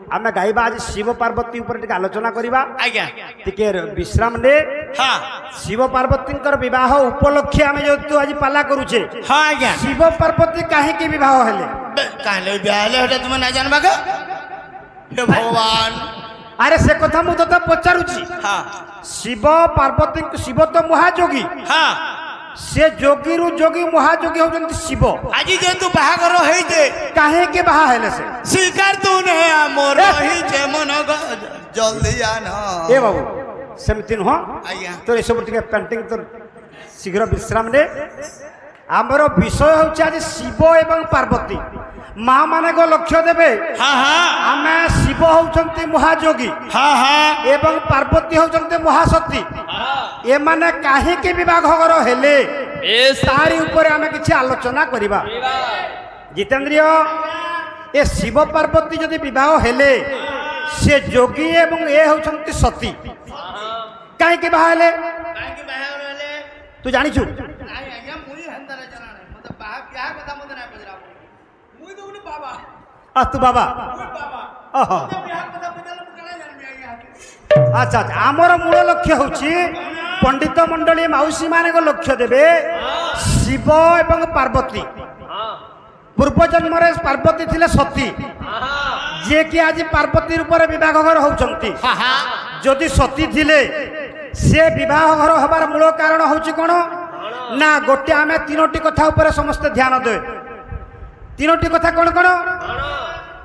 आम गाइबा आज शिव पार्वती ऊपर टिके आलोचना करिबा आज्ञा टिके विश्राम ने हाँ शिव पार्वती विवाह उपलक्षे आम जो आज पाला करूचे हाँ आज्ञा शिव पार्वती कहीं विवाह हेले कहले ब्याह तुम ना जानबा का हे भगवान अरे से कथा मु तते पचारुची हाँ शिव पार्वती शिव तो महाजोगी हाँ से जोगी रु जोगी महाजोगी होजंती शिव आज जेतु बाहागर होइते काहे के बाहा हेले से स्वीकार तू ने मोर ही जे मन जल्दी आना ए बाबू सेमति न हो आज्ञा तो ए सब टिके पेंटिंग तो शीघ्र विश्राम ने आमर विषय होछि आज शिव एवं पार्वती माँ माने को लक्ष्य देबे हाँ हाँ आमे शिव होउछंती महाजोगी हाँ हाँ एवं पार्वती होउछंती महासती ए माने काहे के विवाह घर हेले तारी ऊपर आमे किछि आलोचना करिबा जितेंद्रिय ए शिव पार्वती जदि विवाह हेले से जोगी एवं ए होउछंती सती काहे के बाहा हेले तू जानी छु तू बाबा अच्छा अच्छा आमर मूल लक्ष्य होची पंडित मंडली मौसी मान लक्ष्य देवे शिव एवं पार्वती पूर्व जन्म पार्वती थिले सती जे कि आज पार्वती रूप विवाह घर होउछंती जदि सती थिले से विवाह घर हबार मूल कारण होची कोन ना गोटे आमे तीनोटी कथा ऊपर समस्त ध्यान दे तीनोटी कथा कौन कौन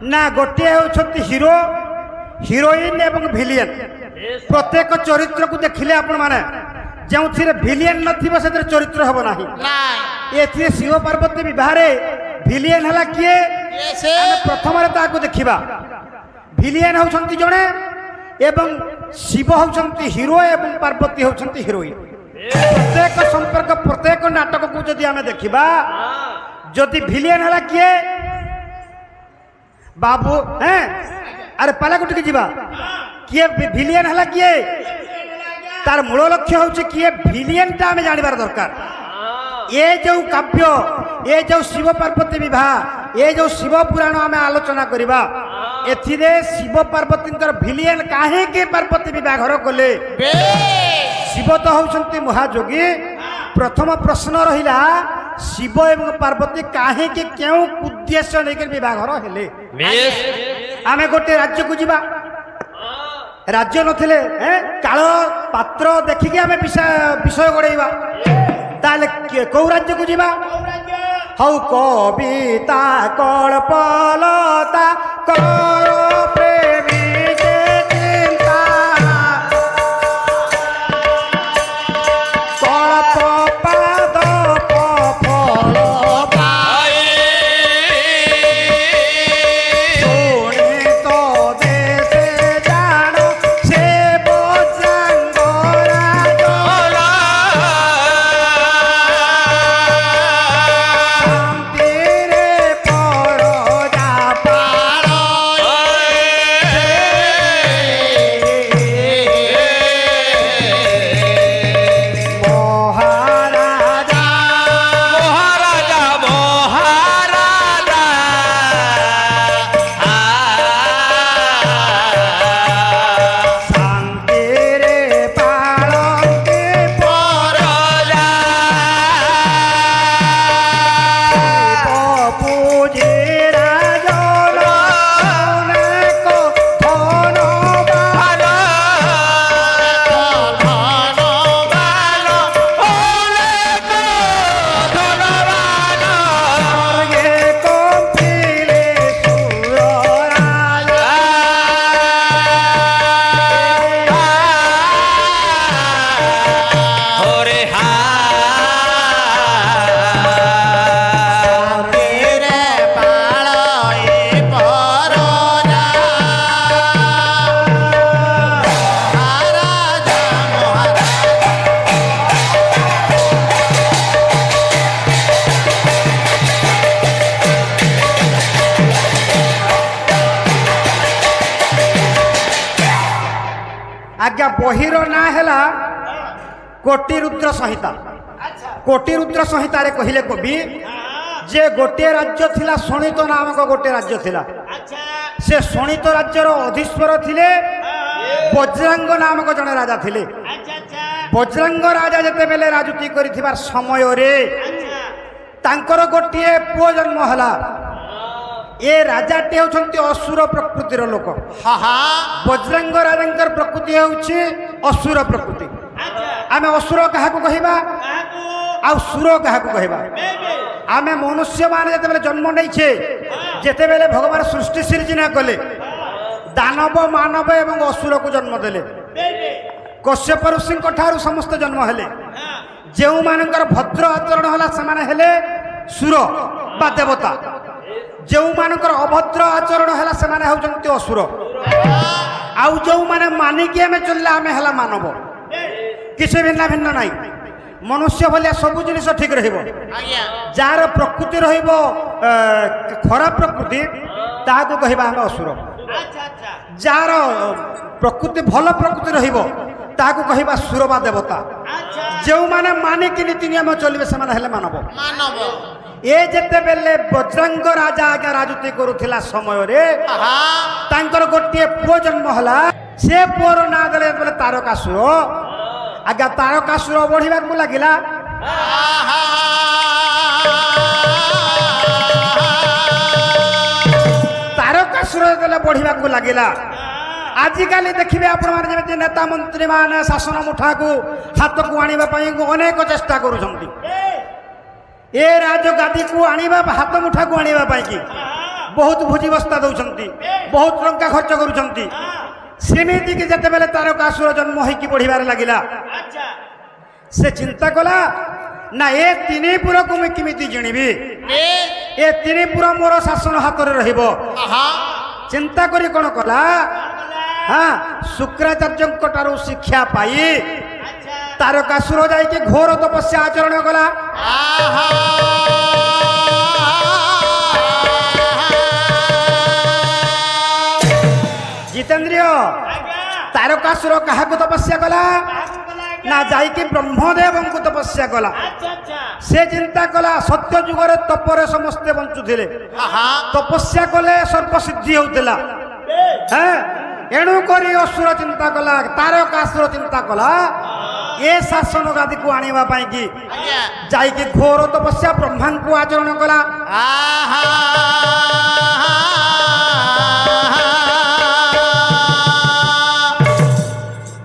ना गोटे होती हिरो हिरोइन एवं भिलियन प्रत्येक चरित्र को देखिले आपण माने जो भिलियन नथिबो से चरित्र हबो नाही एथिरे शिव पार्वती विवाह भिलियन हला किए प्रथम ताको देखिबा भिलियन होउछंती जणे एवं शिव होउछंती हिरो एवं पार्वती होउछंती हिरोइन प्रत्येक संपर्क प्रत्येक नाटक को जदि आमे देखिबा जदि भिलियन हला किए बाबू हैं अरे पाला गुटी के जीवा किए भिलियन हला किए तार मूल लक्ष्य होचे किए भिलियन ता हमें जानिबार दरकार ये जो काव्य ये जो शिव पार्वती विवाह ये जो शिव पुराण आम आलोचना करवा एथिरे शिव पार्वती भिलियन काहे के पार्वती विवाह घर कले शिव तो होउछंती महाजोगी प्रथम प्रश्न रहिला शिव एवं पार्वती काहे के क्यों उद्देश्य लेकर विवाह घर हेले आमे गोटे राज्य को जीवा राज्य नथिले काल पात्र देखिके आमे विषय गड़ेबा ताले कौ राज्य को जीवा हौ कविता कल्पलता करो प्रेमी के चिंता कल्प पाद फल सुने तो देशे जानो से बोजांगरा डोला आज्ञा बहिर ना है कोटि रुद्र संहिता। कोटि रुद्र संहिता रे कहिले कवि जे गोटे राज्य थिला शोणित नामक गोटे राज्य थिला। ସେ ଶୋଣିତ ରାଜ୍ୟର ଅଧୀଶ୍ୱର ଥିଲେ ବଜ୍ରାଙ୍ଗ ନାମକ ଜଣେ ରାଜା ଥିଲେ। ଆଚ୍ଛା ଆଚ୍ଛା ବଜ୍ରାଙ୍ଗ ରାଜା ଯେତେବେଳେ ରାଜୁତି କରିଥିବା ସମୟରେ ଆଚ୍ଛା ତାଙ୍କର ଗୋଟିଏ ପୁଅ ଜନ୍ମ ହେଲା। ଏ ରାଜାଟି ହେଉଛନ୍ତି ଅସୁର ପ୍ରକୃତିର ଲୋକ। ହଁ ହଁ ବଜ୍ରାଙ୍ଗ ରାଜାଙ୍କର ପ୍ରକୃତି ହେଉଛି ଅସୁର ପ୍ରକୃତି। ଆଚ୍ଛା ଆମେ ଅସୁର କାହାକୁ କହିବା କାହାକୁ ଆଉ ସୁର କାହାକୁ କହିବା? ବେବେ ଆମେ ମନୁଷ୍ୟମାନେ ଯେତେବେଳେ ଜନ୍ମ ନେଇଛେ, ଯେତେବେଳେ ଭଗବାନ ସୃଷ୍ଟି ସିର୍ଜନା କଲେ, ଦାନବ ମାନବ ଏବଂ ଅସୁରକୁ ଜନ୍ମ ଦେଲେ। ବେବେ କଶ୍ୟପ ଋଷିଙ୍କ ଠାରୁ ସମସ୍ତେ ଜନ୍ମ ହେଲେ। ହଁ ଯେଉଁମାନଙ୍କର ଭଦ୍ର ଆଚରଣ ହେଲା ସେମାନେ ହେଲେ ସୁର ବା ଦେବତା। ଯେଉଁମାନଙ୍କର ଅଭଦ୍ର ଆଚରଣ ହେଲା ସେମାନେ ହେଉଛନ୍ତି ଅସୁର। ଆଉ ଯେଉଁମାନେ ମାନିକି ଆମେ ଚଳିଲେ ଆମେ ହେଲା ମାନବ। କିଛି ଭିନ୍ନ ଭିନ୍ନ ନାହିଁ। ମନୁଷ୍ୟ ଭଳିଆ ସବୁ ଜିନିଷ ଠିକ ରହିବ। ଆଜ୍ଞା ଯାହାର ପ୍ରକୃତି ରହିବ ଖରାପ ପ୍ରକୃତି, ତାହାକୁ କହିବା ଆମେ ଅସୁର। ଆଚ୍ଛା ଆଚ୍ଛା ଯାହାର ପ୍ରକୃତି ଭଲ ପ୍ରକୃତି ରହିବ, ତାହାକୁ କହିବା ସୁର ବା ଦେବତା। ଆଚ୍ଛା ଯେଉଁମାନେ ମାନିକି ନୀତି ନିୟମ ଚଳିବେ ସେମାନେ ହେଲେ ମାନବ। ମାନବ ଏ ଯେତେବେଳେ ବଜ୍ରାଙ୍ଗ ରାଜା ଆଜ୍ଞା ରାଜୁତି କରୁଥିଲା ସମୟରେ ହଁ ତାଙ୍କର ଗୋଟିଏ ପୁଅ ଜନ୍ମ ହେଲା। ସେ ପୁଅର ନାଁ ଦେଲେ ଯେତେବେଳେ ତାରକାସୁର। ଆଜ୍ଞା ତାରକାସୁର ବଢିବାକୁ ଲାଗିଲା। ତାରକାସୁର ଯେତେବେଳେ ବଢିବାକୁ ଲାଗିଲା, ଆଜିକାଲି ଦେଖିବେ ଆପଣମାନେ ଯେମିତି ନେତା ମନ୍ତ୍ରୀ ମାନେ ଶାସନ ମୁଠାକୁ ହାତକୁ ଆଣିବା ପାଇଁ ଅନେକ ଚେଷ୍ଟା କରୁଛନ୍ତି। ଏ ରାଜଗାଦିକୁ ଆଣିବା, ହାତ ମୁଠାକୁ ଆଣିବା ପାଇଁ କି ବହୁତ ଭୋଜି ବସ୍ତା ଦଉଛନ୍ତି, ବହୁତ ଟଙ୍କା ଖର୍ଚ୍ଚ କରୁଛନ୍ତି। ସେମିତିକି ଯେତେବେଳେ ତାରକାସୁର ଜନ୍ମ ହେଇକି ବଢିବାରେ ଲାଗିଲା, ଆଚ୍ଛା ସେ ଚିନ୍ତା କଲା, ନା ଏ ତିନି ପୁରକୁ ମୁଁ କେମିତି ଜିଣିବି? ଏ ତିନି ପୁର ମୋର ଶାସନ ହାତରେ ରହିବ। ଚିନ୍ତା କରି କଣ କଲା, ହଁ ଶୁକ୍ରାଚାର୍ଯ୍ୟଙ୍କ ଠାରୁ ଶିକ୍ଷା ପାଇ ତାରକାସୁର ଯାଇକି ଘୋର ତପସ୍ୟା ଆଚରଣ କଲା। ଜିତେନ୍ଦ୍ରିୟ, ତାରକାସୁର କାହାକୁ ତପସ୍ୟା କଲା? ନା ଯାଇକି ବ୍ରହ୍ମଦେବଙ୍କୁ ତପସ୍ୟା କଲା। ସେ ଚିନ୍ତା କଲା ସତ୍ୟ ଯୁଗରେ ତପରେ ସମସ୍ତେ ବଞ୍ଚୁଥିଲେ, ତପସ୍ୟା କଲେ ସର୍ବସିଦ୍ଧି ହେଉଥିଲା। ଏଣୁ କରି ଅସୁର ଚିନ୍ତା କଲା, ତାରକାସୁର ଚିନ୍ତା କଲା ଏ ଶାସନ ଗାଦିକୁ ଆଣିବା ପାଇଁ କି ଯାଇକି ଘୋର ତପସ୍ୟା ବ୍ରହ୍ମାଙ୍କୁ ଆଚରଣ କଲା।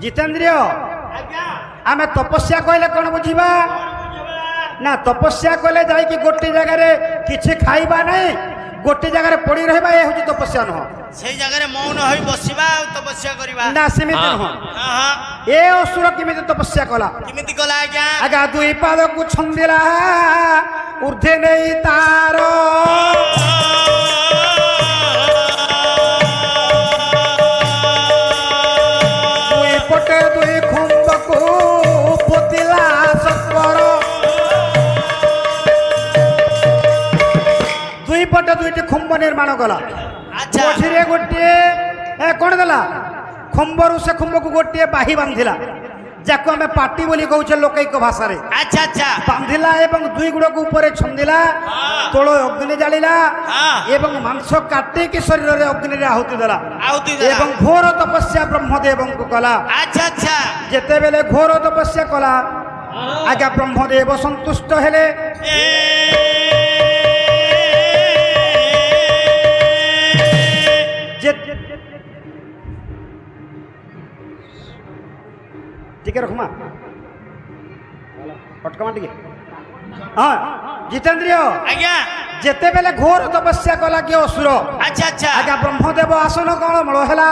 ଜିତେନ୍ଦ୍ରିୟ, ଆମେ ତପସ୍ୟା କହିଲେ କଣ ବୁଝିବା? ନା ତପସ୍ୟା କଲେ ଯାଇକି ଗୋଟେ ଜାଗାରେ କିଛି ଖାଇବା ନାହିଁ, ଗୋଟେ ଜାଗାରେ ପଡି ରହିବା, ଏ ହଉଛି ତପସ୍ୟା ନୁହଁ। ସେଇ ଜାଗାରେ ମୌନ ହୋଇ ବସିବା ଆଉ ତପସ୍ୟା କରିବା ନା ସେମିତି ନୁହଁ। ଏ ଅସୁର କେମିତି ତପସ୍ୟା କଲା? କେମିତି କଲା ଆଜ୍ଞା? ଆଜ୍ଞା ଦୁଇ ପାଦକୁ ଛନ୍ଦିଲା ଉର୍ଦ୍ଧେ ନେଇ ତାର, ଦୁଇ ପଟେ ଦୁଇ ଖୁମ୍ବକୁ ପୋତିଲା ସତ୍ୱର, ଦୁଇ ପଟେ ଦୁଇଟି ଖୁମ୍ବ ନିର୍ମାଣ କଲା। ଆଚ୍ଛା ମଝିରେ ଗୋଟିଏ କଣ ଦେଲା, ଖମ୍ବରୁ ସେ ଖୁମ୍ବକୁ ଗୋଟିଏ ବାହି ବାନ୍ଧିଲା, ଯାକୁ ଆମେ ପାଟି ବୋଲି କହୁଛେ ଲୋକୈକ ଭାଷାରେ। ଆଚ୍ଛା ଆଚ୍ଛା ବାନ୍ଧିଲା ଏବଂ ଦୁଇ ଗୁଡ଼କୁ ଉପରେ ଛନ୍ଦିଲା, ତୋଳ ଅଗ୍ନି ଜାଳିଲା ଏବଂ ମାଂସ କାଟିକି ଶରୀରରେ ଅଗ୍ନିରେ ଆହୁତି ଦେଲା ଆହୁତି ଦେଲା। ଏବଂ ଘୋର ତପସ୍ୟା ବ୍ରହ୍ମଦେବଙ୍କୁ କଲା। ଆଚ୍ଛା ଆଚ୍ଛା ଯେତେବେଳେ ଘୋର ତପସ୍ୟା କଲା, ଆଜ୍ଞା ବ୍ରହ୍ମଦେବ ସନ୍ତୁଷ୍ଟ ହେଲେ। ଟିକେ ରଖମା ଅଟକମା ଟିକେ। ହଁ ଜିତେନ୍ଦ୍ରିୟ, ଆଜ୍ଞା ଯେତେବେଳେ ଘୋର ତପସ୍ୟା କଲା କି ଅସୁର, ଆଚ୍ଛା ଆଚ୍ଛା ଆଜ୍ଞା ବ୍ରହ୍ମଦେବ ଆସନ କଣ ମଳ ହେଲା।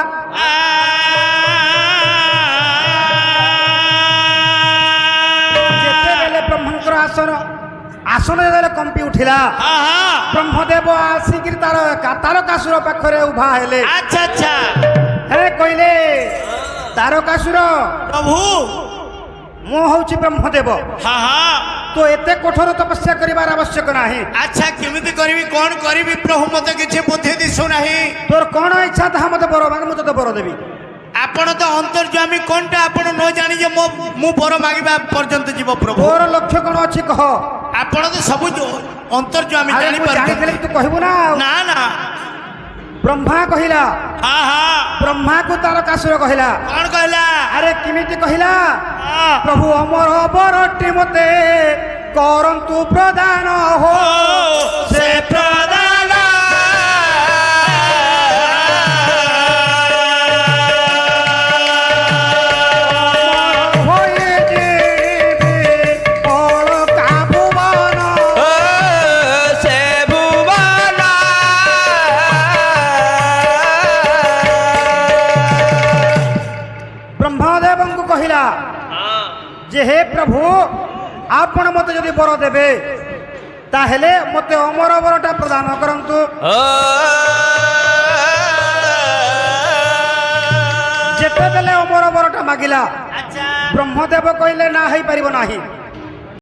ଯେତେବେଳେ ବ୍ରହ୍ମଙ୍କର ଆସନ ଯେତେବେଳେ କମ୍ପି ଉଠିଲା, ବ୍ରହ୍ମଦେବ ଆସିକିରି ତାରକାସୁର ପାଖରେ ଉଭା ହେଲେ। ଆଚ୍ଛା ଆଚ୍ଛା ହେ କହିଲେ, ତାରକାସୁର ପ୍ରଭୁ ମୁଁ ହଉଛି ବ୍ରହ୍ମଦେବ, তো এতে কঠোর তপস্যা করিবার আবশ্যক নাহি। আচ্ছা কেমিতি করিবি কোন করিবি প্রভু মতে কিছু বুদ্ধি দিশু নাহি। তোর কোন ইচ্ছা তাহা মতে বর মাগ, মু তোতে বর দেবি। আপন তো অন্তর্যামী কোনটা আপন ন জানি যে মু বর মাগিবা পর্যন্ত জীব প্রভু। তোর লক্ষ্য কোন আছে কহ। আপন তো সবু অন্তর্যামী আরে জানি মু পারু। জানি দেলে তু কহিবু না। না না ବ୍ରହ୍ମା କହିଲା ହଁ ହଁ ବ୍ରହ୍ମାକୁ ତାରକାସୁର କହିଲା କଣ କହିଲା ଆରେ କେମିତି କହିଲା ହଁ। ପ୍ରଭୁ ଅମର ବରଟି ମତେ କରନ୍ତୁ ପ୍ରଦାନ ହୋ ସେ ପ୍ରଦାନ ହୋଇ ଯିବି ଅଳକା ଭୁବନ ସେ ଭୁବନ ବ୍ରହ୍ମଦେବଙ୍କୁ କହିଲା ଯେ ହେ ପ୍ରଭୁ ଆପଣ ମତେ ଯଦି ବର ଦେବେ ତାହେଲେ ମତେ ଅମର ବରଟା ପ୍ରଦାନ କରନ୍ତୁ ଯେତେବେଳେ ଅମର ବରଟା ମାଗିଲା ଆଚ୍ଛା ବ୍ରହ୍ମଦେବ କହିଲେ ନା ହେଇପାରିବ ନାହିଁ